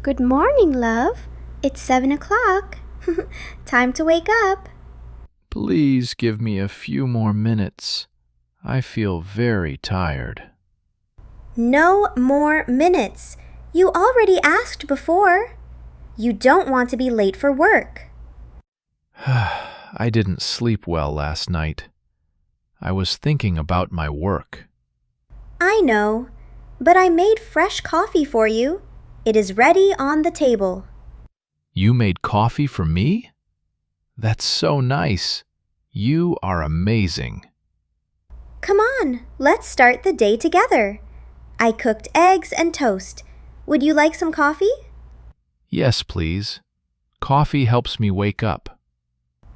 Good morning, love. It's 7 o'clock. Time to wake up. Please give me a few more minutes. I feel very tired. No more minutes. You already asked before. You don't want to be late for work. I didn't sleep well last night. I was thinking about my work. I know, but I made fresh coffee for you. It is ready on the table. You made coffee for me? That's so nice. You are amazing. Come on, let's start the day together. I cooked eggs and toast. Would you like some coffee? Yes, please. Coffee helps me wake up.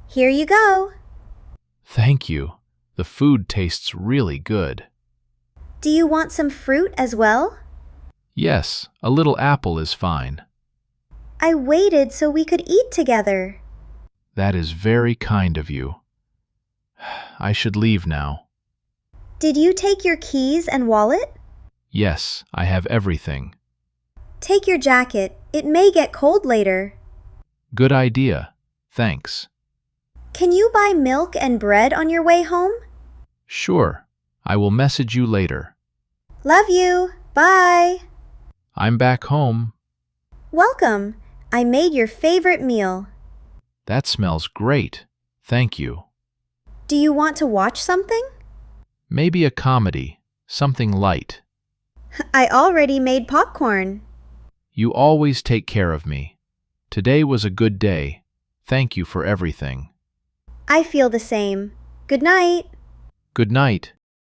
Here you go. Thank you. The food tastes really good. Do you want some fruit as well? Yes, a little apple is fine. I waited so we could eat together. That is very kind of you. I should leave now. Did you take your keys and wallet? Yes, I have everything. Take your jacket. It may get cold later. Good idea. Thanks. Can you buy milk and bread on your way home? Sure. I will message you later. Love you. Bye. I'm back home. Welcome. I made your favorite meal. That smells great. Thank you. Do you want to watch something? Maybe a comedy, something light. I already made popcorn. You always take care of me. Today was a good day. Thank you for everything. I feel the same. Good night. Good night.